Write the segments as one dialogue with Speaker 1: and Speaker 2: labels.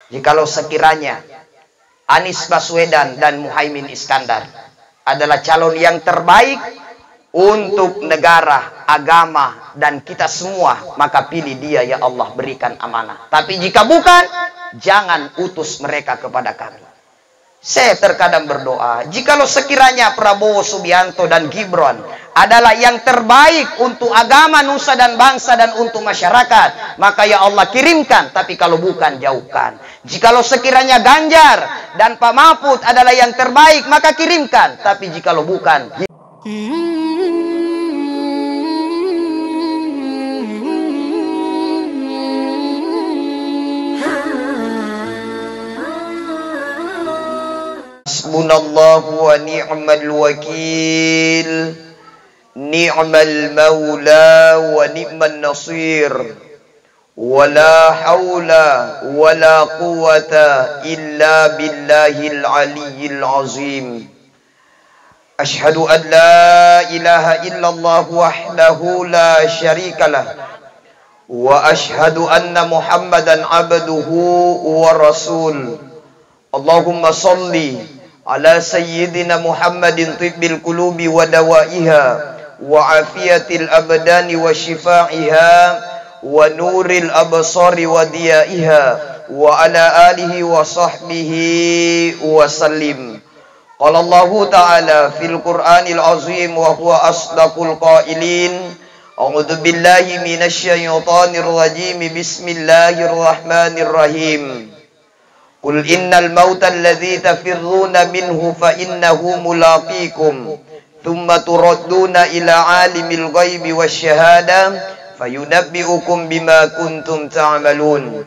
Speaker 1: Jikalau sekiranya Anies Baswedan dan Muhaimin Iskandar adalah calon yang terbaik untuk negara, agama, dan kita semua, maka pilih dia ya Allah, berikan amanah. Tapi jika bukan, jangan utus mereka kepada kami. Saya terkadang berdoa, jikalau sekiranya Prabowo Subianto dan Gibran adalah yang terbaik untuk agama, nusa dan bangsa dan untuk masyarakat, maka ya Allah kirimkan. Tapi kalau bukan, jauhkan. Jikalau sekiranya Ganjar dan Pak Mahfud adalah yang terbaik, maka kirimkan. Tapi jikalau bukan, Hasbunallahu wa ni'mal wakil, ni'mal maula wa ni'man nasir, wala hawla wala quwata illa billahil aliyyil azim. Ashhadu an la ilaha illallah wahdahu la syarikalah, wa ashhadu anna Muhammadan abduhu wa rasul. Allahumma salli ala sayyidina Muhammadin tibbil qulubi wa dawaiha wa afiyatil abdani wa shifaiha wa nuril absari wa diyaiha wa ala alihi wa sahbihi wa sallim. Qala Allah ta'ala fil Qur'anil azim wa huwa asdaqul qailin. A'udzu billahi minasy syaithanir rajim. Bismillahirrahmanirrahim. Qul innal mauta alladzi tafirruna minhu fa innahu mulaqikum thumma turadduna ila alimil ghaibi wasyahada fayunabbi'ukum bima kuntum ta'malun.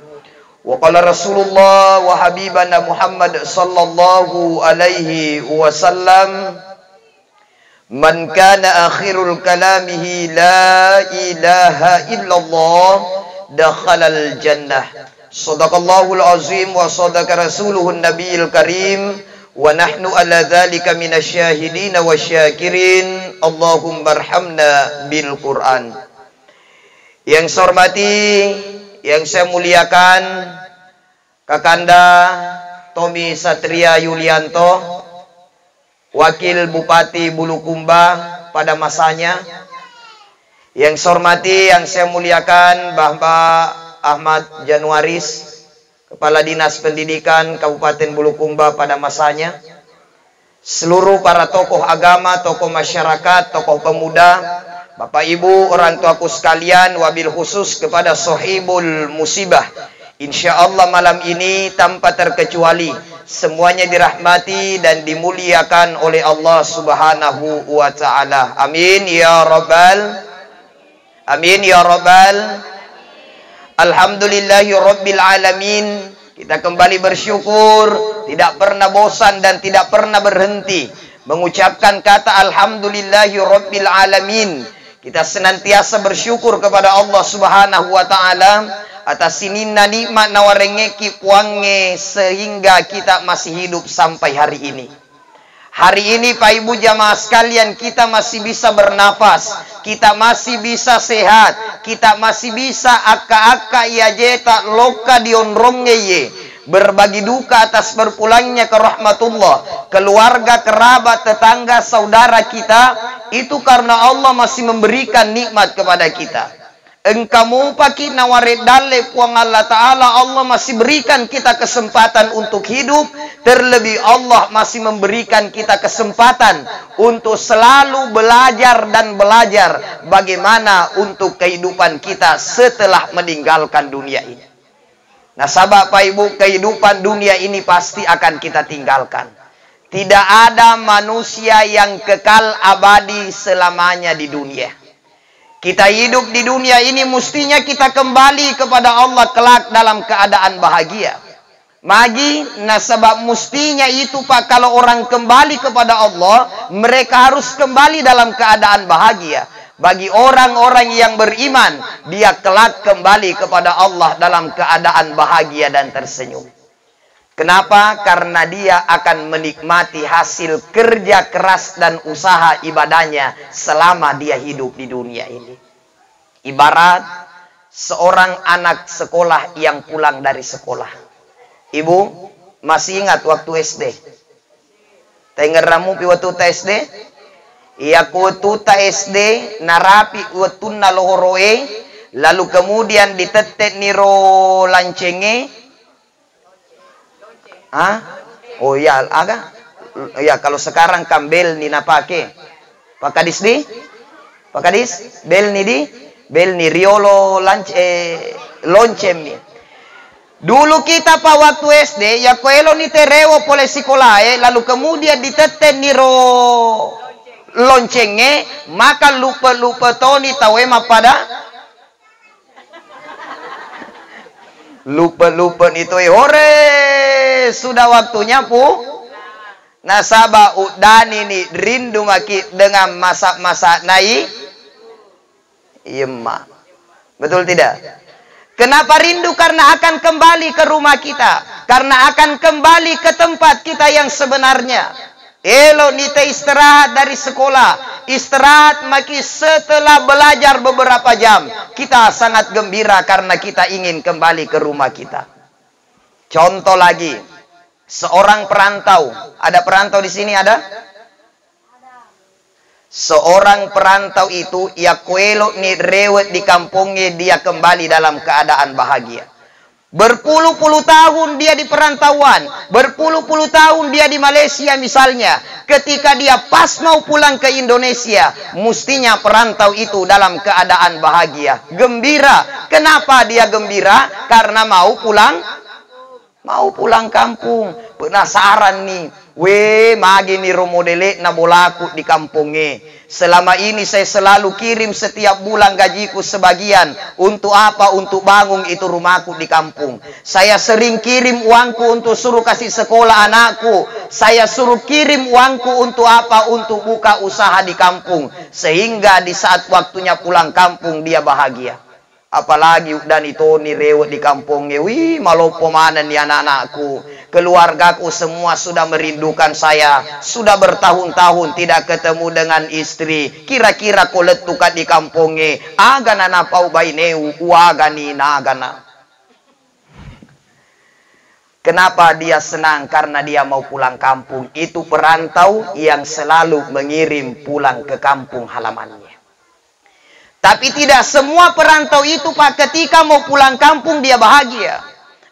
Speaker 1: Wa qala Rasulullah wa habibana Muhammad sallallahu alaihi wasallam, man kana akhirul kalamihi la ilaha illallah dakhalal jannah. Sadaqallahul azim wa sadaqa rasuluhun nabiyil karim wa nahnu ala dzalika minasyahidin wa syakirin. Allahumma arhamna bil Qur'an. Yang saya hormati, yang saya muliakan, Kakanda Tommy Satria Yulianto, Wakil Bupati Bulukumba pada masanya. Yang saya hormati, yang saya muliakan, Bapak Ahmad Januaris, Kepala Dinas Pendidikan Kabupaten Bulukumba pada masanya. Seluruh para tokoh agama, tokoh masyarakat, tokoh pemuda, Bapak Ibu, orang tuaku sekalian, wabil khusus kepada sohibul musibah. Insya Allah malam ini tanpa terkecuali semuanya dirahmati dan dimuliakan oleh Allah Subhanahu wa ta'ala. Amin ya rabbal, amin ya rabbal. Alhamdulillahi rabbil alamin. Kita kembali bersyukur, tidak pernah bosan dan tidak pernah berhenti mengucapkan kata alhamdulillahi rabbil alamin. Kita senantiasa bersyukur kepada Allah Subhanahu wa taala atas sininna nikmat nawarengeki puange sehingga kita masih hidup sampai hari ini. Hari ini Pak Ibu jamaah sekalian, kita masih bisa bernafas, kita masih bisa sehat, kita masih bisa aka-aka ya jeta loka dionrongye, berbagi duka atas berpulangnya ke rahmatullah, keluarga, kerabat, tetangga, saudara kita, itu karena Allah masih memberikan nikmat kepada kita. Engkamu paki nawaret dalle puang Allah Ta'ala, Allah masih berikan kita kesempatan untuk hidup. Terlebih Allah masih memberikan kita kesempatan untuk selalu belajar dan belajar bagaimana untuk kehidupan kita setelah meninggalkan dunia ini. Nah sahabat Pak Ibu, kehidupan dunia ini pasti akan kita tinggalkan. Tidak ada manusia yang kekal abadi selamanya di dunia. Kita hidup di dunia ini mestinya kita kembali kepada Allah kelak dalam keadaan bahagia. Magi, nah sebab mestinya itu Pak, kalau orang kembali kepada Allah, mereka harus kembali dalam keadaan bahagia. Bagi orang-orang yang beriman, dia kelak kembali kepada Allah dalam keadaan bahagia dan tersenyum. Kenapa? Karena dia akan menikmati hasil kerja keras dan usaha ibadahnya selama dia hidup di dunia ini. Ibarat seorang anak sekolah yang pulang dari sekolah. Ibu masih ingat waktu SD? Tengeramu pi waktu SD? Iya waktu SD narapi waktu nalohoroe, lalu kemudian ditetet niro lancenge. Oh ya, aga. Ya kalau sekarang kambel ni napake. Pakadis di? Pakadis? Bel ni di? Bel ni riolo loncem ni. Dulu kita pa waktu SD, ya kuelo ni terewo pole sikolae, lalu kemudian diteten niro loncenge, maka lupa-lupa toni tawema pada lupa-lupa itu hore sudah waktunya nasaba udani ni rindu maki dengan masak-masak nai yemma. Betul tidak? Kenapa rindu? Karena akan kembali ke rumah kita, karena akan kembali ke tempat kita yang sebenarnya. Elo nite istirahat dari sekolah, istirahat maki setelah belajar beberapa jam, kita sangat gembira karena kita ingin kembali ke rumah kita. Contoh lagi, seorang perantau. Ada perantau di sini ada? Seorang perantau itu, ya kuelo ni rewet di kampungnya, dia kembali dalam keadaan bahagia. Berpuluh-puluh tahun dia di perantauan, berpuluh-puluh tahun dia di Malaysia misalnya. Ketika dia pas mau pulang ke Indonesia, mestinya perantau itu dalam keadaan bahagia, gembira. Kenapa dia gembira? Karena mau pulang kampung. Penasaran nih, magi ni romodele na bolaku di kampungnya. Selama ini saya selalu kirim setiap bulan gajiku sebagian. Untuk apa? Untuk bangun itu rumahku di kampung. Saya sering kirim uangku untuk suruh kasih sekolah anakku. Saya suruh kirim uangku untuk apa? Untuk buka usaha di kampung. Sehingga di saat waktunya pulang kampung dia bahagia. Apalagi dan itu ni rewet di kampungnya. Malopo mana nih anak-anakku. Keluargaku semua sudah merindukan saya. Sudah bertahun-tahun tidak ketemu dengan istri. Kira-kira ko letukat di kampungnya. Agana na pau baineu. Uagani na agana. Kenapa dia senang? Karena dia mau pulang kampung. Itu perantau yang selalu mengirim pulang ke kampung halamannya. Tapi tidak semua perantau itu Pak, ketika mau pulang kampung dia bahagia.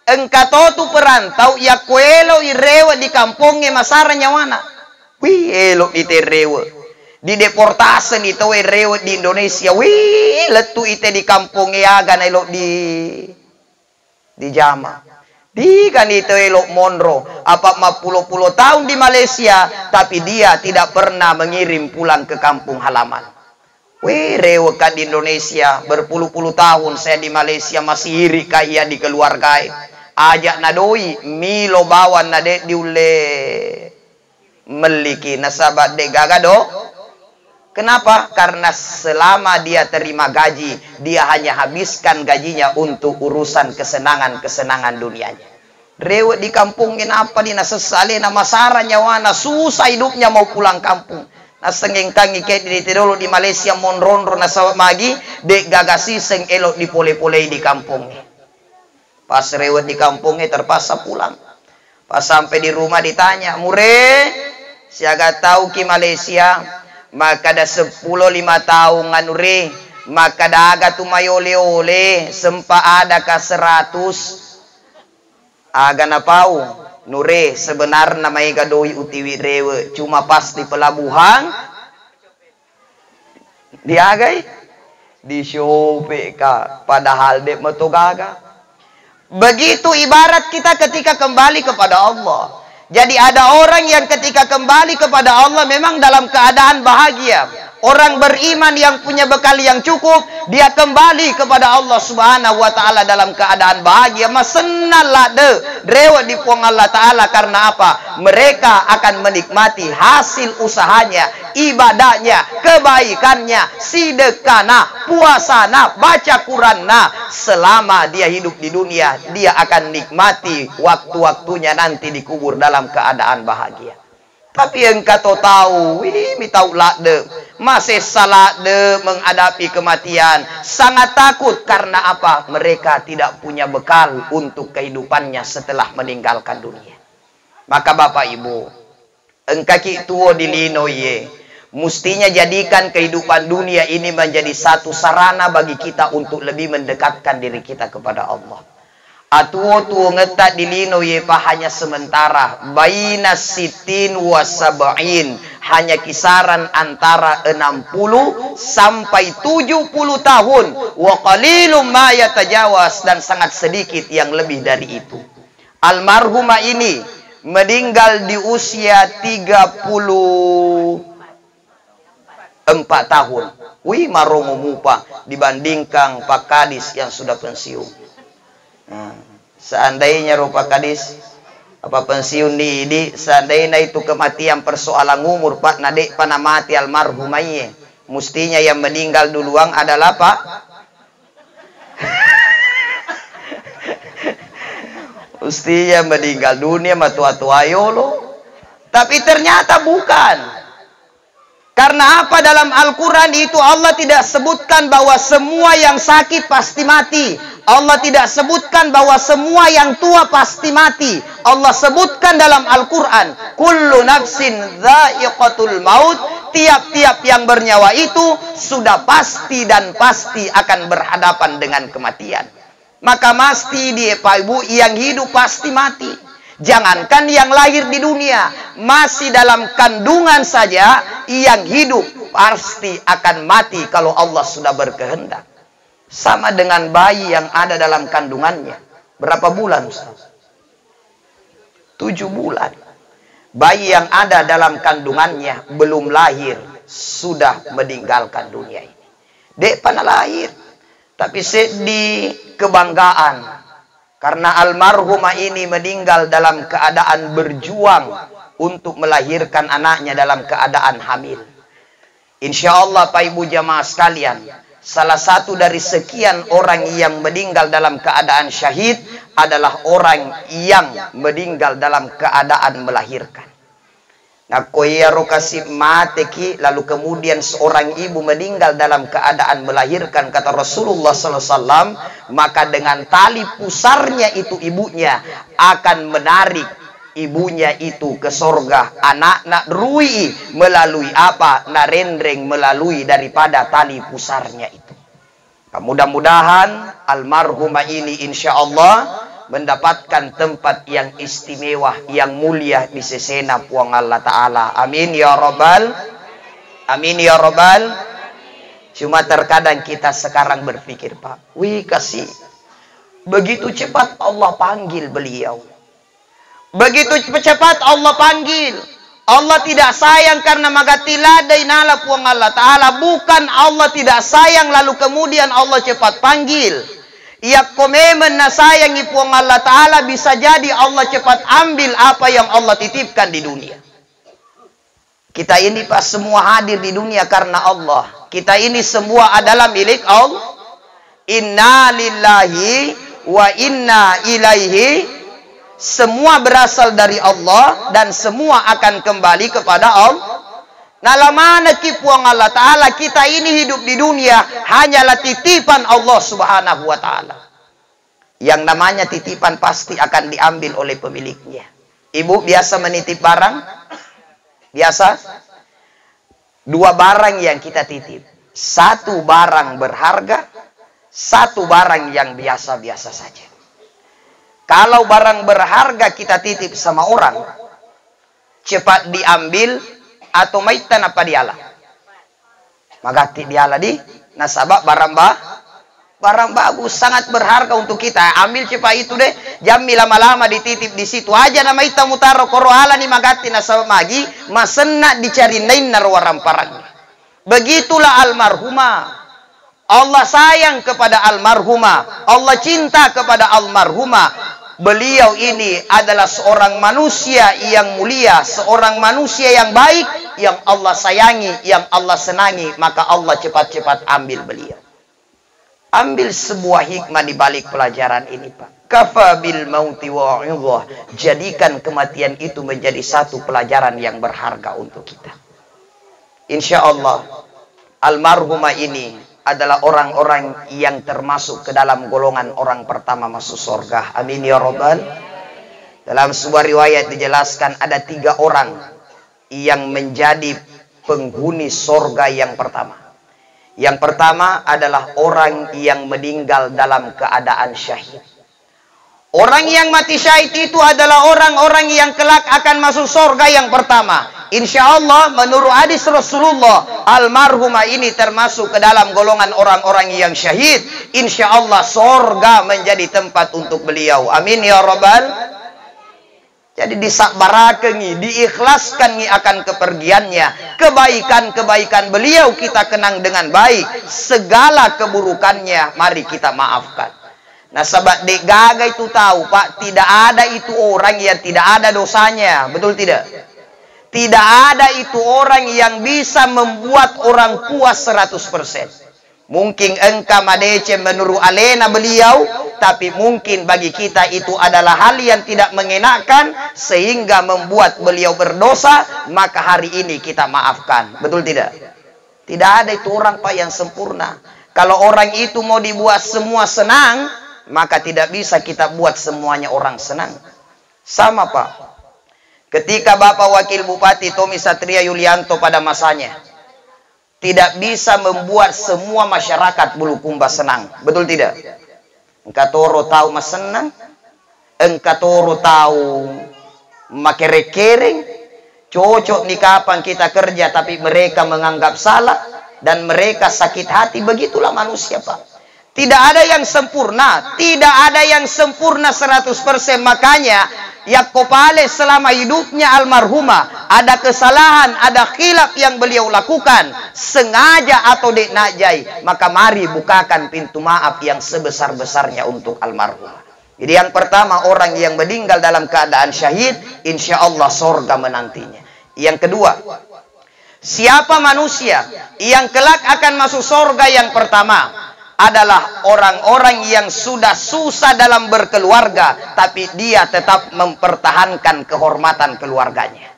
Speaker 1: Engkau tu perantau ya kuelo irewa di kampungnya masara nyawana. Elok iterewa. Di deportasi itu irewa di Indonesia. Letu ite di kampungnya agak elok di Jama. Di kan itu elok Monro. Apa 50 tahun di Malaysia, tapi dia tidak pernah mengirim pulang ke kampung halaman. Rewekat di Indonesia berpuluh-puluh tahun saya di Malaysia masih iri kaya di keluarga. Ajak nadoi milo bawan nade diule meliki nasabat de gagado. Kenapa? Karena selama dia terima gaji, dia hanya habiskan gajinya untuk urusan kesenangan dunianya. Rewet di kampungnya apa di nasesale nama sara nyawana susah hidupnya mau pulang kampung. Nasengeng tangi kayak di dulu di Malaysia monronro nasawat magi dek gagasi seng elok di pole-pole di kampungnya. Pas rewet di kampungnya terpaksa pulang. Pas sampai di rumah ditanya, "Mure, siaga tahu ki Malaysia, maka ada 10-5 tahun nganure, maka daga tu mayole-ole, sempa ada ka 100." Aga na pau. Nure sebenarnya may gadoi utiwi rewe, cuma pas di pelabuhan diagay di shope ka, padahal dek motogaga. Begitu ibarat kita ketika kembali kepada Allah. Jadi ada orang yang ketika kembali kepada Allah memang dalam keadaan bahagia. Orang beriman yang punya bekal yang cukup, dia kembali kepada Allah Subhanahu wa taala dalam keadaan bahagia. Masenallah de rewa di puang Allah taala, karena apa? Mereka akan menikmati hasil usahanya, ibadahnya, kebaikannya, sedekahna, puasana, baca Qur'anna. Selama dia hidup di dunia, dia akan nikmati waktu-waktunya nanti dikubur dalam keadaan bahagia. Tapi engkau tahu, tahu lakde, masih salah de menghadapi kematian. Sangat takut karena apa? Mereka tidak punya bekal untuk kehidupannya setelah meninggalkan dunia. Maka Bapak Ibu, engkaki tuo di lino ye, mestinya jadikan kehidupan dunia ini menjadi satu sarana bagi kita untuk lebih mendekatkan diri kita kepada Allah. Atuo ngetak di lino ye pa hanya sementara, baina sitin wa sab'in, hanya kisaran antara 60 sampai 70 tahun, wa qalilum ma yatajawaz, dan sangat sedikit yang lebih dari itu. Almarhumah ini meninggal di usia 34 tahun. Wih, marongo mupa dibandingkan Pak Kadis yang sudah pensiun. Seandainya rupa Kadis apa pensiun di seandainya itu kematian persoalan umur Pak nadek pana mati almarhumahnya, mestinya yang meninggal duluan adalah Pak mestinya meninggal dunia matua-tua yolo. Tapi ternyata bukan. Karena apa? Dalam Al-Quran itu Allah tidak sebutkan bahwa semua yang sakit pasti mati. Allah tidak sebutkan bahwa semua yang tua pasti mati. Allah sebutkan dalam Al-Quran, kullu nafsin dha'iqatul maut. Tiap-tiap yang bernyawa itu sudah pasti dan pasti akan berhadapan dengan kematian. Maka mesti di Bapak Ibu, yang hidup pasti mati. Jangankan yang lahir di dunia, masih dalam kandungan saja yang hidup pasti akan mati kalau Allah sudah berkehendak. Sama dengan bayi yang ada dalam kandungannya. Berapa bulan, Ustaz? 7 bulan. Bayi yang ada dalam kandungannya belum lahir sudah meninggalkan dunia ini. Dek pana lahir, tapi sedih kebanggaan. Karena almarhumah ini meninggal dalam keadaan berjuang untuk melahirkan anaknya dalam keadaan hamil. Insya Allah Pak Ibu jamaah sekalian, salah satu dari sekian orang yang meninggal dalam keadaan syahid adalah orang yang meninggal dalam keadaan melahirkan. Nah, koyaro kasih mateki, lalu kemudian seorang ibu meninggal dalam keadaan melahirkan, kata Rasulullah SAW, maka dengan tali pusarnya itu ibunya akan menarik ibunya itu ke sorga. Anak rui melalui apa? Narendreng melalui daripada tali pusarnya itu. Mudah-mudahan almarhumah ini insya Allah mendapatkan tempat yang istimewa, yang mulia di sesena puang Allah Ta'ala. Amin ya Rabbal. Amin ya Rabbal. Cuma terkadang kita sekarang berpikir, Pak, wih kasih, begitu cepat Allah panggil beliau. Begitu cepat Allah panggil. Allah tidak sayang karena magatila dainala puang Allah Ta'ala. Bukan Allah tidak sayang lalu kemudian Allah cepat panggil. Ya komemen na sayangi puang Allah Ta'ala, bisa jadi Allah cepat ambil apa yang Allah titipkan di dunia. Kita ini Pak semua hadir di dunia karena Allah. Kita ini semua adalah milik Allah. Inna lillahi wa inna ilaihi. Semua berasal dari Allah dan semua akan kembali kepada Allah. Nah, lamana kipuang Allah Ta'ala, kita ini hidup di dunia hanyalah titipan Allah Subhanahu wa Ta'ala. Yang namanya titipan pasti akan diambil oleh pemiliknya. Ibu biasa menitip barang? Biasa? 2 barang yang kita titip. 1 barang berharga, 1 barang yang biasa-biasa saja. Kalau barang berharga kita titip sama orang, cepat diambil, atau maitan apa dialah? Magati dialah di nasabah barang bagus, sangat berharga untuk kita. Ambil cepat itu deh, jammi lama-lama dititip di situ aja nama ita mutaro korohala ni magati nasabah magi, masena dicari nain narwaram parang. Begitulah almarhumah. Allah sayang kepada almarhumah, Allah cinta kepada almarhumah. Beliau ini adalah seorang manusia yang mulia, seorang manusia yang baik, yang Allah sayangi, yang Allah senangi, maka Allah cepat-cepat ambil beliau. Ambil sebuah hikmah di balik pelajaran ini, Pak. Kafa bil mauti wa'idhah. Jadikan kematian itu menjadi satu pelajaran yang berharga untuk kita. Insya Allah almarhumah ini adalah orang-orang yang termasuk ke dalam golongan orang pertama masuk surga. Amin ya rabbal. Dalam sebuah riwayat dijelaskan ada 3 orang yang menjadi penghuni surga yang pertama. Yang pertama adalah orang yang meninggal dalam keadaan syahid. Orang yang mati syahid itu adalah orang-orang yang kelak akan masuk surga yang pertama. Insya Allah menurut hadis Rasulullah, almarhumah ini termasuk ke dalam golongan orang-orang yang syahid. Insya Allah surga menjadi tempat untuk beliau. Amin ya rabbal. Jadi disabarakengi, diikhlaskan akan kepergiannya. Kebaikan-kebaikan beliau kita kenang dengan baik. Segala keburukannya mari kita maafkan. Nah sahabat dek gaga itu tahu Pak, tidak ada itu orang yang tidak ada dosanya. Betul tidak? Tidak ada itu orang yang bisa membuat orang puas 100%. Mungkin engkau madece menurut alena beliau, tapi mungkin bagi kita itu adalah hal yang tidak mengenakan sehingga membuat beliau berdosa, maka hari ini kita maafkan. Betul tidak? Tidak ada itu orang Pak yang sempurna. Kalau orang itu mau dibuat semua senang, maka tidak bisa kita buat semuanya orang senang. Sama Pak. Ketika Bapak Wakil Bupati Tommy Satria Yulianto pada masanya tidak bisa membuat semua masyarakat Bulukumba senang. Betul tidak? Engkau toro tahu mas senang. Engkau toro tahu makere-kereng. Cocok nih kapan kita kerja tapi mereka menganggap salah. Dan mereka sakit hati. Begitulah manusia Pak. Tidak ada yang sempurna. Tidak ada yang sempurna 100%. Makanya Yaakob Alaihi selama hidupnya almarhumah ada kesalahan, ada khilaf yang beliau lakukan sengaja atau denajai, maka mari bukakan pintu maaf yang sebesar-besarnya untuk almarhumah. Jadi yang pertama orang yang meninggal dalam keadaan syahid, insya Allah surga menantinya. Yang kedua, siapa manusia yang kelak akan masuk surga yang pertama? Adalah orang-orang yang sudah susah dalam berkeluarga, tapi dia tetap mempertahankan kehormatan keluarganya.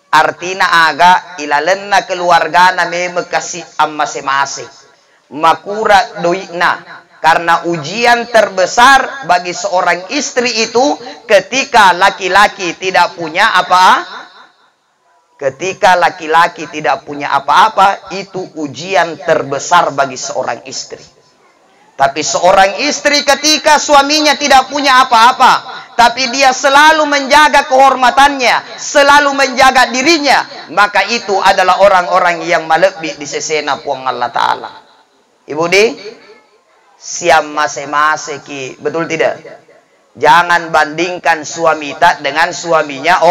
Speaker 1: Artinya aga ilalenna keluargana meme kasih masing-masing. Makura doikna. Karena ujian terbesar bagi seorang istri itu ketika laki-laki tidak punya apa? Ketika laki-laki tidak punya apa-apa, itu ujian terbesar bagi seorang istri. Tapi seorang istri ketika suaminya tidak punya apa-apa, tapi dia selalu menjaga kehormatannya, selalu menjaga dirinya, maka itu adalah orang-orang yang malebih di sesena puang Allah Ta'ala. Ibu di, siam masing-masing ki, betul tidak? Jangan bandingkan suami tak dengan suaminya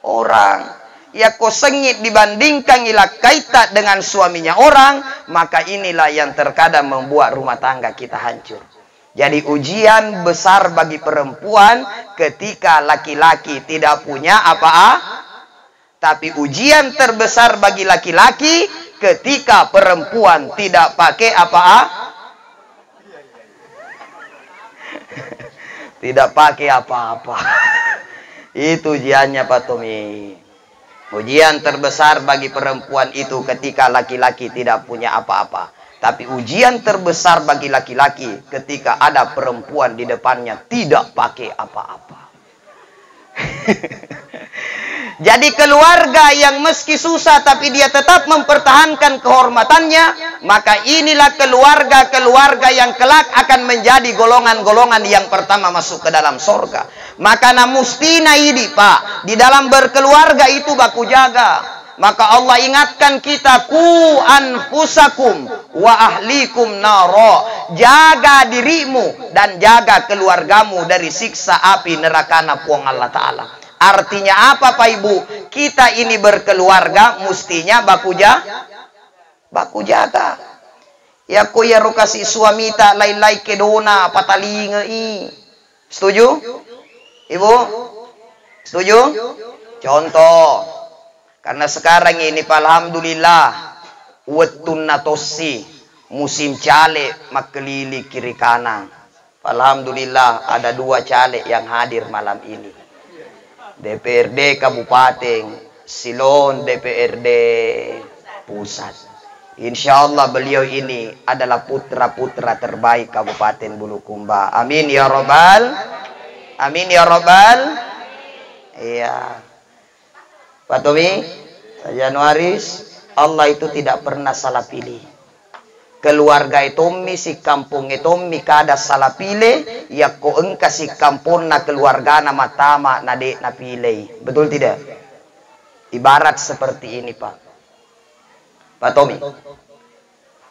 Speaker 1: orang. Ya kau sengit dibandingkan ila kaita dengan suaminya orang, maka inilah yang terkadang membuat rumah tangga kita hancur. Jadi ujian besar bagi perempuan ketika laki-laki tidak punya apa-apa, tapi ujian terbesar bagi laki-laki ketika perempuan tidak pakai apa-apa, tidak pakai apa-apa. Itu ujiannya Pak Tommy. Ujian terbesar bagi perempuan itu ketika laki-laki tidak punya apa-apa. Tapi ujian terbesar bagi laki-laki ketika ada perempuan di depannya tidak pakai apa-apa. Jadi keluarga yang meski susah tapi dia tetap mempertahankan kehormatannya, maka inilah keluarga-keluarga yang kelak akan menjadi golongan-golongan yang pertama masuk ke dalam surga. Maka mustina ini Pak, di dalam berkeluarga itu baku jaga. Maka Allah ingatkan kita, ku anfusakum wa ahlikum naro. Jaga dirimu dan jaga keluargamu dari siksa api neraka puang Allah Ta'ala. Artinya apa Pak Ibu? Kita ini berkeluarga mestinya baku jaga. Ya ko ya kasih suami tak lain-lain kedona patalinga i. Setuju? Ibu? Setuju? Contoh. Karena sekarang ini Pak alhamdulillah wetun natosi musim cale makelili kiri kanan. Alhamdulillah ada 2 caleg yang hadir malam ini. DPRD Kabupaten, Silon DPRD Pusat. Insya Allah beliau ini adalah putra-putra terbaik Kabupaten Bulukumba. Amin ya Robbal. Amin ya Robbal. Iya. Pak Tommy, Januaris, Allah itu tidak pernah salah pilih. Keluarga Tommy, si kampung Tommy kada salah pilih, ya ko engka si kampung na keluarga na matama na de na pilih. Betul tidak? Ibarat seperti ini Pak. Pak Tommy,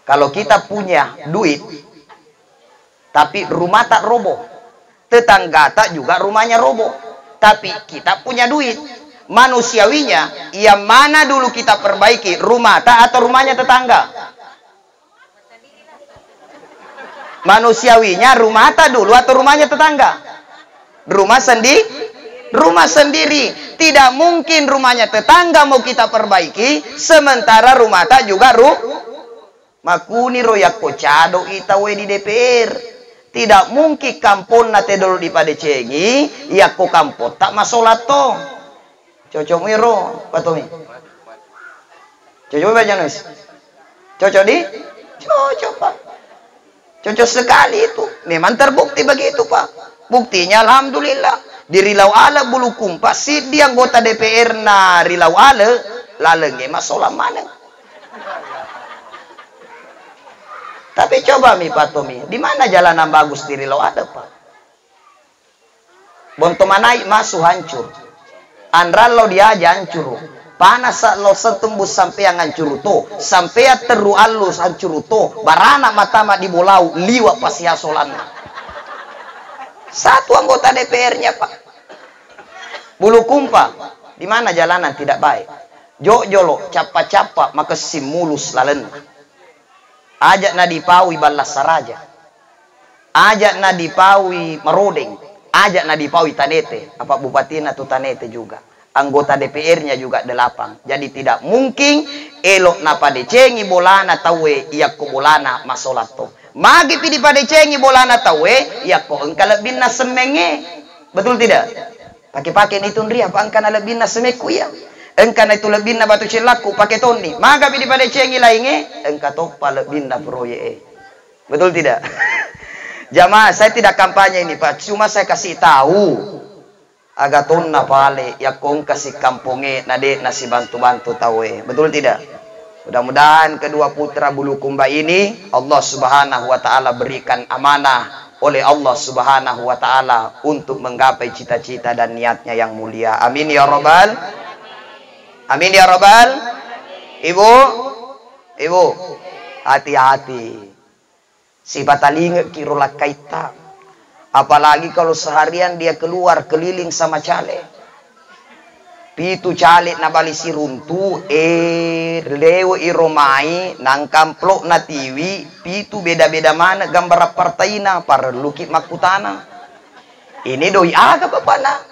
Speaker 1: kalau kita punya duit, tapi rumah tak roboh, tetangga tak juga rumahnya roboh, tapi kita punya duit, manusiawinya, yang mana dulu kita perbaiki, rumah tak atau rumahnya tetangga? Manusiawinya rumah tak dulu atau rumahnya tetangga? Rumah sendiri. Tidak mungkin rumahnya tetangga mau kita perbaiki sementara rumah tak juga makuni royak kocado itawe di DPR. Tidak mungkin kampung nate dulu di padecengi ya ko kampung tak masolat to. Cocok miro patomi. Cocok baca nulis. Cocok di? Cocok Pak. Cocok sekali itu. Memang terbukti begitu Pak. Buktinya Alhamdulillah. Di Rilau Ala Bulukumba, si dia anggota DPR na Rilau Ala, lalenge masalah mana. Tapi coba mi Pak Tommy, di mana jalanan bagus di Rilau Ala Pak? Bontomanai masuk hancur. Andral lo dia aja hancur. Panas lo setembus sampai yang hancur to, sampai teru alus hancur to, barana matama di bolau liwa pas ya solanna. Satu anggota DPR-nya Pak. Bulukumba, di mana jalanan tidak baik. Jok-jolo, capa-capa, maka simulus lalen. Ajak na dipawi balas saraja. Ajak na dipawi merodeng. Ajak na dipawi tanete. Apa bupatina tu tanete juga. Anggota DPR-nya juga 8. Jadi tidak mungkin elok na padecengi bolana tawe iya ko bolana masolat to. Magi pidi padecengi bolana tawe iya ko engka lebih na semenge. Betul tidak? Pakai-pakai itu ria apa engka na lebih na semeku ya. Engka na itu lebih na batu cilaku pakai toni. Maga pidi padecengi lainge engka to pa lebih na proye. Betul tidak? Jamaah, saya tidak kampanye ini Pak, cuma saya kasih tahu. Agaton na pale ya kong kasih kampunge nade nasi bantu-bantu tawe. Betul tidak? Mudah-mudahan kedua putra Bulukumba ini Allah Subhanahu wa taala berikan amanah oleh Allah Subhanahu wa taala untuk menggapai cita-cita dan niatnya yang mulia. Amin ya Rabbal. Amin ya Rabbal. Ibu, hati-hati. Si batalinge kirolak kaita. Apalagi kalau seharian dia keluar keliling sama caleg. Pitu caleg na bali si runtu lewo iromai nang kamplok na tiwi pitu beda-beda mana gambar partai na par lukit makutana. Ini doi aga bapana.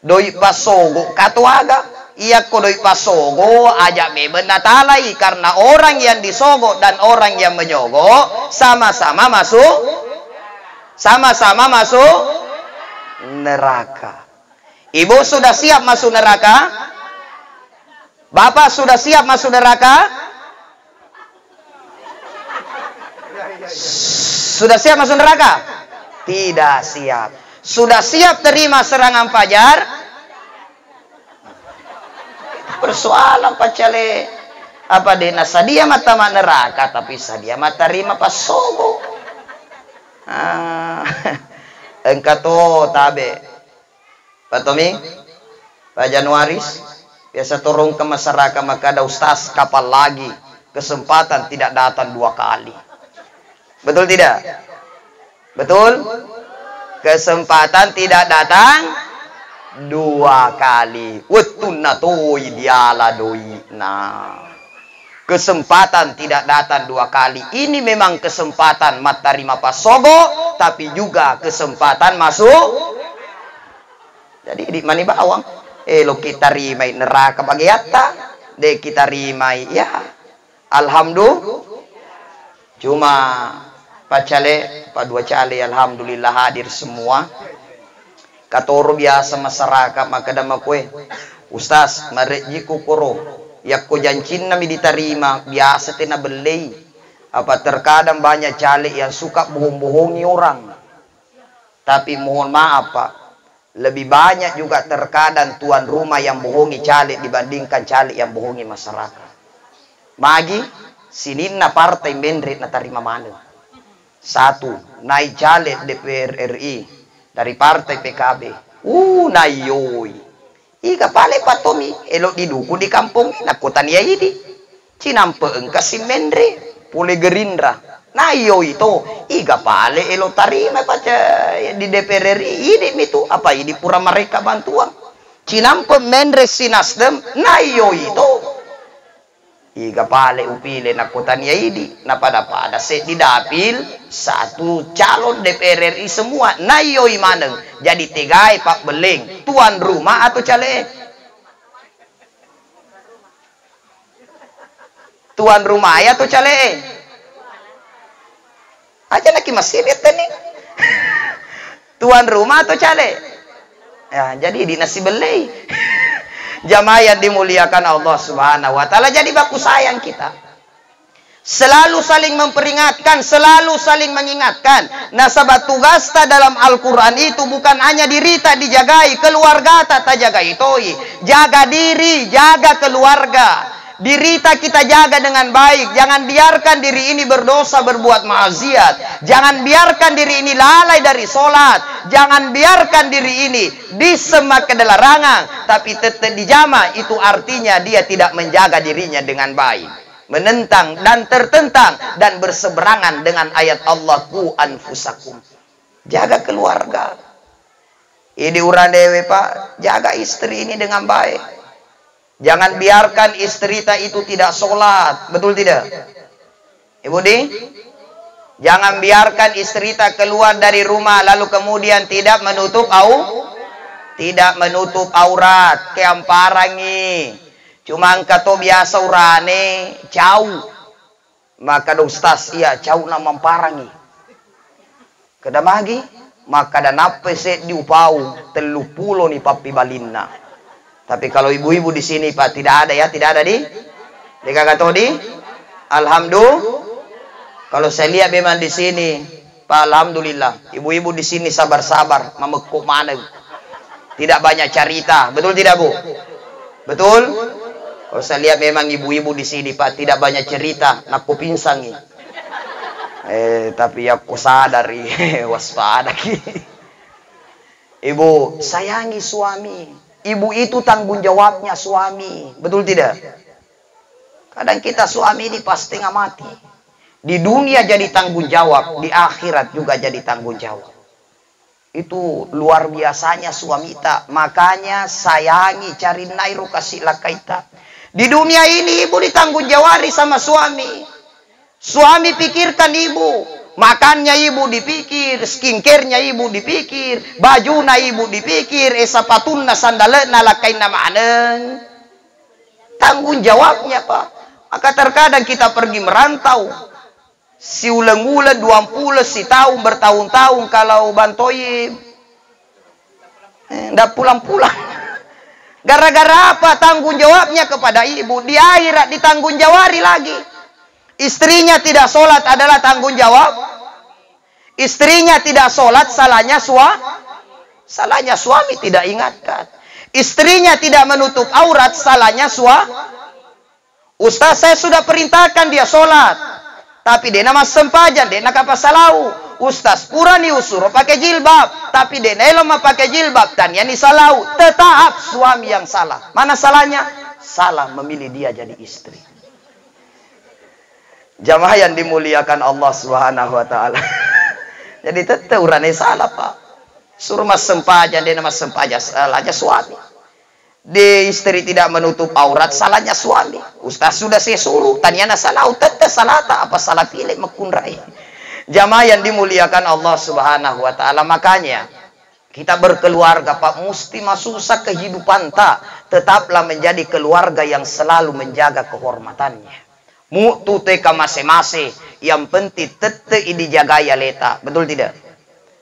Speaker 1: Doi pasogo katuaga. Iya ko doi pasogo aja meben natalai karena orang yang disogo dan orang yang menyogo sama-sama masuk neraka. Ibu sudah siap masuk neraka? Bapak sudah siap masuk neraka? Sudah siap masuk neraka? Tidak siap. Sudah siap terima serangan fajar? Persoalan pacale. Apa dena sadia mata neraka tapi sadia mata rima pasogo. Engka to tabe Pak Tommy, Pak Januaris biasa turun ke masyarakat maka ada ustaz kapal lagi kesempatan tidak datang 2 kali. Betul tidak? Betul? Kesempatan tidak datang 2 kali. Wetuna toy diala doi. Nah, kesempatan tidak datang 2 kali. Ini memang kesempatan matarima pasogo, tapi juga kesempatan masuk. Jadi di mana bawang? Lo kita rimai neraka bagiata, de kita rimai ya. Alhamdulillah. Cuma Pak Cale, Pak Dua Cale, alhamdulillah hadir semua. Katoro biasa masyarakat maka dama kue. Ustaz, mareji kukuro. Yak ko jancin nami diterima biasa tina belei. Apa terkadang banyak cale yang suka bohong-bohongi orang. Tapi mohon maaf Pak, lebih banyak juga terkadang tuan rumah yang bohongi cale dibandingkan cale yang bohongi masyarakat. Magi, sininna partai mendrit na tarima mana. Satu, naik caleg DPR RI dari partai PKB. Nayoy. Ika pale patomi elok diduku di kampung nakutan ya ini. Cinampe engka si mendre pule Gerindra. Nayoy itu iga pale elok tarima baca di DPR RI ini itu apa ini pura mereka bantuan. Cinampe mendre si Nasdem nayoy itu. Iga pale upile nakutan ya ini na pada set di dapil satu calon DPR RI semua nayoy maneng jadi tegai Pak Beling tuan rumah atau cale tuan rumah ya atau cale aja nak masih lihat nih tuan rumah atau cale ya jadi di nasi belei. Jamaah yang dimuliakan Allah Subhanahu wa taala, jadi baku sayang kita. Selalu saling memperingatkan, selalu saling mengingatkan. Nah, sahabat tugasta dalam Al-Qur'an itu bukan hanya diri tak dijagai, keluarga tak jagai itu. Jaga diri, jaga keluarga. Diri kita jaga dengan baik. Jangan biarkan diri ini berdosa, berbuat maksiat. Jangan biarkan diri ini lalai dari sholat. Jangan biarkan diri ini disemak ke larangan. Tapi tetap dijama, itu artinya dia tidak menjaga dirinya dengan baik. Menentang dan tertentang dan berseberangan dengan ayat Allah ku anfusakum. Jaga keluarga. Ini urang dewe Pak, jaga istri ini dengan baik. Jangan biarkan istri itu tidak sholat. Betul tidak? Ibu Di? Jangan biarkan istri keluar dari rumah lalu kemudian tidak menutup aurat. Keamparangi. Cuma kato biasa urane jauh. Maka Ustaz iya jauh na mamparangi. Kedamagi maka dan apa set diupau 30 ni papi balinna. Tapi kalau ibu-ibu di sini Pak tidak ada ya, tidak ada di kakak Todi. Alhamdulillah. Kalau saya lihat memang di sini Pak, alhamdulillah. Ibu-ibu di sini sabar-sabar, memekuk mana. Tidak banyak cerita, betul tidak Bu? Betul? Kalau saya lihat memang ibu-ibu di sini Pak tidak banyak cerita, nak kupinsangi. Tapi aku sadari waspada ki. Ibu sayangi suami. Ibu itu tanggung jawabnya suami. Betul tidak? Kadang kita suami ini pasti nggak mati. Di dunia jadi tanggung jawab. Di akhirat juga jadi tanggung jawab. Itu luar biasanya suami kita. Makanya sayangi, cari nairu, kasih lakaita. Di dunia ini ibu ditanggung jawabi sama suami. Suami pikirkan ibu. Makannya ibu dipikir, skincare-nya ibu dipikir, bajuna ibu dipikir, sapatuna sandalena lakaina ma'aneng. Tanggung jawabnya Pak. Maka terkadang kita pergi merantau. Si ulang-ulang 20 si tahun bertahun-tahun kalau bantoi ndak pulang-pulang. Gara-gara apa? Tanggung jawabnya kepada ibu. Di akhirat ditanggung jawari lagi. Istrinya tidak sholat adalah tanggung jawab. Istrinya tidak sholat, salahnya suami tidak ingatkan. Istrinya tidak menutup aurat, salahnya Ustaz, saya sudah perintahkan dia sholat. Tapi dia nama sempajan, dia nak apa salau. Ustaz, purani usur pakai jilbab. Tapi dia nama pakai jilbab. Dan yani salau. Tetap suami yang salah. Mana salahnya? Salah memilih dia jadi istri. Jamaah yang dimuliakan Allah Subhanahu wa taala. Jadi tetap urane salah Pak. Suruh mas sempajan, dia nama sempajan, salahnya suami. Di istri tidak menutup aurat, salahnya suami. Ustaz sudah saya suruh, tanyana salah, tetap salah tak apa salah pilih mekunrai. Jamaah yang dimuliakan Allah Subhanahu wa taala, makanya kita berkeluarga Pak, mesti masusa kehidupan tak, tetaplah menjadi keluarga yang selalu menjaga kehormatannya. Mutu teka mase-mase, yang penting tete dijaga ya leta. Betul tidak?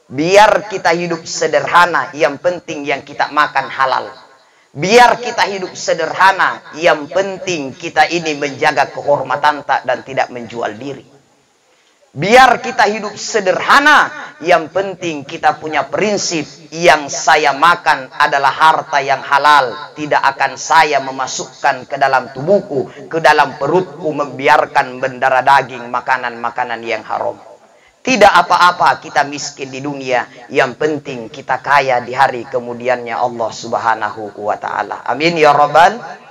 Speaker 1: Biar kita hidup sederhana, yang penting yang kita makan halal. Biar kita hidup sederhana, yang penting kita ini menjaga kehormatan dan tidak menjual diri. Biar kita hidup sederhana, yang penting kita punya prinsip, yang saya makan adalah harta yang halal. Tidak akan saya memasukkan ke dalam tubuhku, ke dalam perutku, membiarkan mendarah daging makanan-makanan yang haram. Tidak apa-apa kita miskin di dunia, yang penting kita kaya di hari kemudiannya Allah Subhanahu wa Ta'ala. Amin ya Rabbal.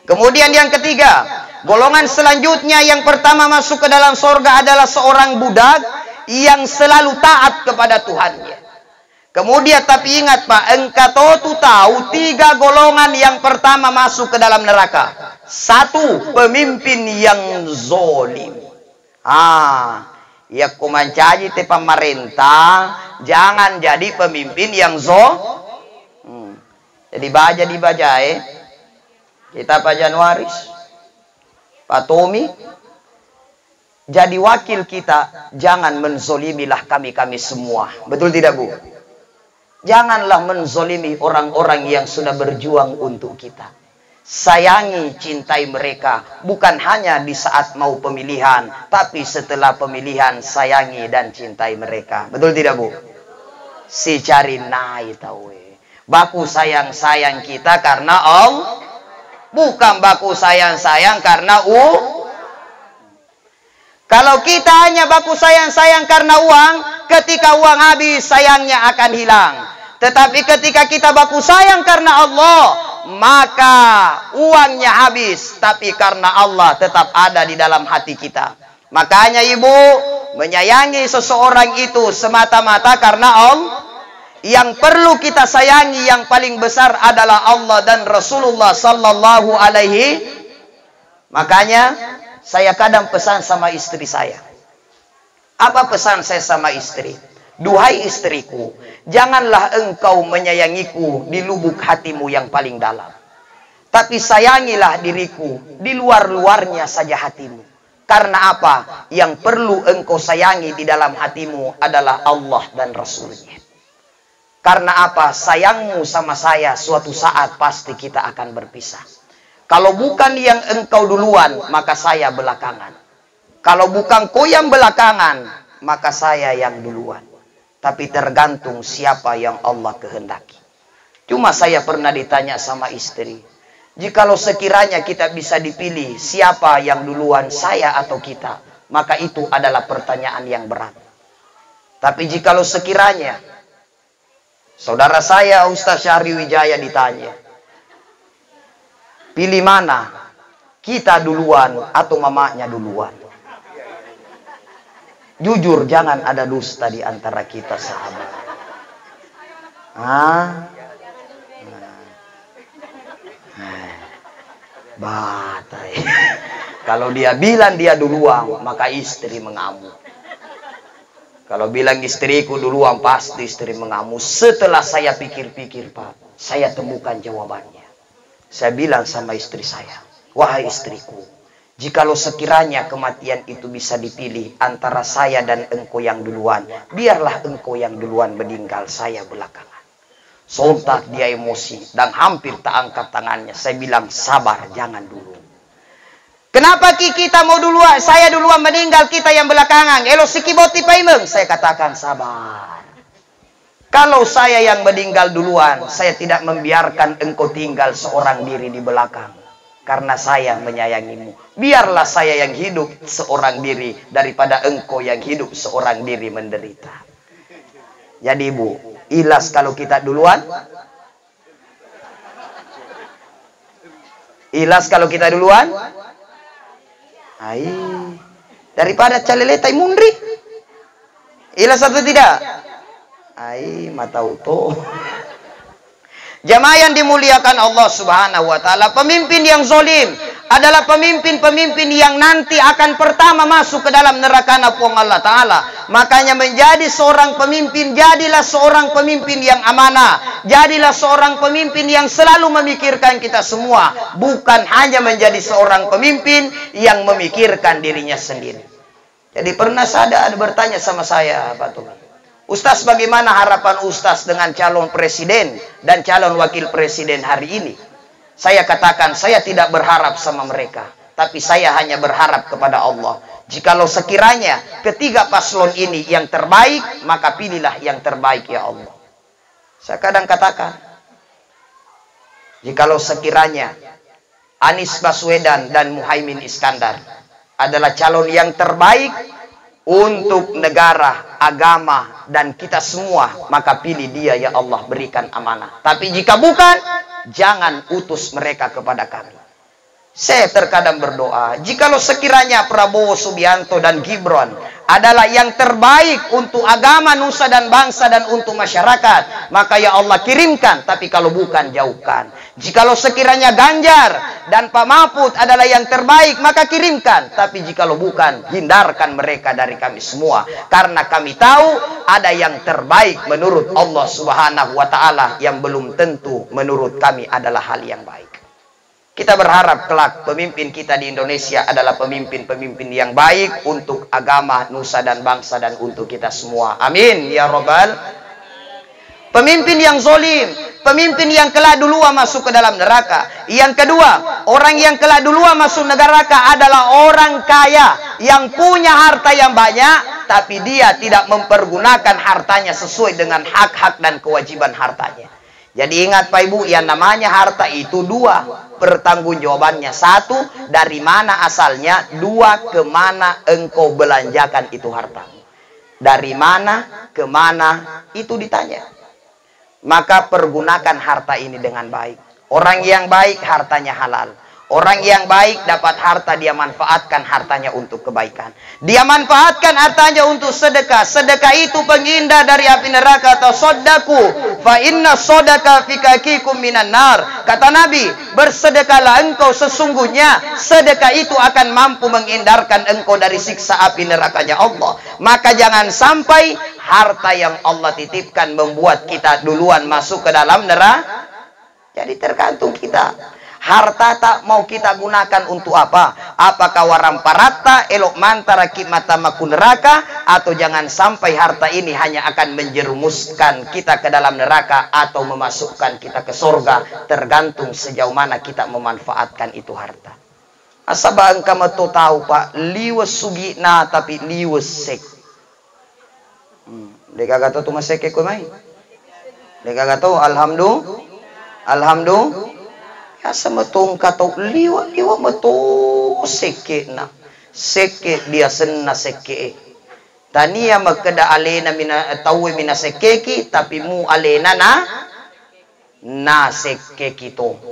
Speaker 1: Kemudian yang ketiga, golongan selanjutnya yang pertama masuk ke dalam surga adalah seorang budak yang selalu taat kepada Tuhannya. Kemudian tapi ingat Pak, engkau tuh tahu 3 golongan yang pertama masuk ke dalam neraka. 1, pemimpin yang zolim. Ya kumancaji te pemerintah, jangan jadi pemimpin yang Jadi baca dibaca kita Pak Januaris, Pak Tommy, jadi wakil kita, jangan menzolimilah kami semua. Betul tidak Bu? Janganlah menzolimi orang-orang yang sudah berjuang untuk kita. Sayangi, cintai mereka, bukan hanya di saat mau pemilihan, tapi setelah pemilihan sayangi dan cintai mereka. Betul tidak Bu? Si cari naik tahu. Baku sayang-sayang kita karena Allah. Bukan baku sayang-sayang karena Kalau kita hanya baku sayang-sayang karena uang, ketika uang habis sayangnya akan hilang. Tetapi ketika kita baku sayang karena Allah, maka uangnya habis, tapi karena Allah tetap ada di dalam hati kita. Makanya ibu menyayangi seseorang itu semata-mata karena Allah. Yang perlu kita sayangi yang paling besar adalah Allah dan Rasulullah sallallahu alaihi. Makanya saya kadang pesan sama istri saya. Apa pesan saya sama istri? Duhai istriku, janganlah engkau menyayangiku di lubuk hatimu yang paling dalam. Tapi sayangilah diriku di luar-luarnya saja hatimu. Karena apa? Yang perlu engkau sayangi di dalam hatimu adalah Allah dan Rasulnya. Karena apa? Sayangmu sama saya suatu saat pasti kita akan berpisah. Kalau bukan yang engkau duluan, maka saya belakangan. Kalau bukan kau yang belakangan, maka saya yang duluan. Tapi tergantung siapa yang Allah kehendaki. Cuma saya pernah ditanya sama istri, jikalau sekiranya kita bisa dipilih siapa yang duluan, saya atau kita, maka itu adalah pertanyaan yang berat. Tapi jikalau sekiranya saudara saya Ustaz Syahri Wijaya ditanya, pilih mana? Kita duluan atau mamanya duluan? Jujur, jangan ada dusta di antara kita sahabat. Batai. Kalau dia bilang dia duluan, maka istri mengamuk. Kalau bilang istriku duluan, pasti istri mengamuk. Setelah saya pikir-pikir Pak, saya temukan jawabannya. Saya bilang sama istri saya, wahai istriku, jikalau sekiranya kematian itu bisa dipilih antara saya dan engkau yang duluan, biarlah engkau yang duluan meninggal, saya belakangan. Sontak dia emosi dan hampir tak angkat tangannya. Saya bilang, sabar, jangan dulu. Kenapa kita mau duluan, saya duluan meninggal, kita yang belakangan? Elo sikiboti paimeng. Saya katakan sabar. Kalau saya yang meninggal duluan, saya tidak membiarkan engkau tinggal seorang diri di belakang. Karena saya menyayangimu. Biarlah saya yang hidup seorang diri daripada engkau yang hidup seorang diri menderita. Jadi ibu, ikhlas kalau kita duluan? Ikhlas kalau kita duluan? Daripada caleletai mundri. Ikhlas atau tidak? Mata utuh. Jamaah yang dimuliakan Allah Subhanahu wa taala, pemimpin yang zolim adalah pemimpin-pemimpin yang nanti akan pertama masuk ke dalam neraka napuang Allah Ta'ala. Makanya menjadi seorang pemimpin, jadilah seorang pemimpin yang amanah. Jadilah seorang pemimpin yang selalu memikirkan kita semua. Bukan hanya menjadi seorang pemimpin yang memikirkan dirinya sendiri. Jadi pernah ada bertanya sama saya, Pak Tuhan, Ustaz, bagaimana harapan Ustaz dengan calon presiden dan calon wakil presiden hari ini? Saya katakan, saya tidak berharap sama mereka, tapi saya hanya berharap kepada Allah. Jikalau sekiranya ketiga paslon ini yang terbaik, maka pilihlah yang terbaik ya Allah. Saya kadang katakan, jikalau sekiranya Anies Baswedan dan Muhaimin Iskandar adalah calon yang terbaik untuk negara, agama, dan kita semua, maka pilih dia ya Allah, berikan amanah. Tapi jika bukan, jangan utus mereka kepada kami. Saya terkadang berdoa, jikalau sekiranya Prabowo Subianto dan Gibran adalah yang terbaik untuk agama, nusa dan bangsa dan untuk masyarakat, maka ya Allah kirimkan. Tapi kalau bukan, jauhkan. Jikalau sekiranya Ganjar dan Pak Mahfud adalah yang terbaik, maka kirimkan. Tapi jikalau bukan, hindarkan mereka dari kami semua. Karena kami tahu ada yang terbaik menurut Allah Subhanahu wa Ta'ala, yang belum tentu menurut kami adalah hal yang baik. Kita berharap kelak pemimpin kita di Indonesia adalah pemimpin-pemimpin yang baik untuk agama, nusa dan bangsa dan untuk kita semua. Amin ya Rabbal. Pemimpin yang zolim, pemimpin yang kelak duluan masuk ke dalam neraka. Yang kedua, orang yang kelak duluan masuk neraka adalah orang kaya yang punya harta yang banyak, tapi dia tidak mempergunakan hartanya sesuai dengan hak-hak dan kewajiban hartanya. Jadi ingat Pak Ibu, yang namanya harta itu dua pertanggungjawabannya. Satu, dari mana asalnya. Dua, kemana engkau belanjakan itu harta. Dari mana, kemana, itu ditanya. Maka pergunakan harta ini dengan baik. Orang yang baik hartanya halal. Orang yang baik dapat harta, dia manfaatkan hartanya untuk kebaikan. Dia manfaatkan hartanya untuk sedekah. Sedekah itu pengindah dari api neraka. Atau sodaku fa inna sodaka fikakikum minan nar. Kata Nabi, bersedekahlah engkau, sesungguhnya sedekah itu akan mampu menghindarkan engkau dari siksa api nerakanya Allah. Maka jangan sampai harta yang Allah titipkan membuat kita duluan masuk ke dalam neraka. Jadi tergantung kita. Harta tak mau kita gunakan untuk apa? Apakah waramparata, elok mantara kimata maku neraka, atau jangan sampai harta ini hanya akan menjerumuskan kita ke dalam neraka atau memasukkan kita ke surga, tergantung sejauh mana kita memanfaatkan itu harta. Asaba engkau metu tahu Pak, liwes sugina tapi liwes sek. Deka gato tu maseke ko mai. Deka gato alhamdulillah. Ya semetong kato liwa meto seke na seke dia senna seke tania makeda alena mina tawe mina sekeki tapi mu alena na seke kito.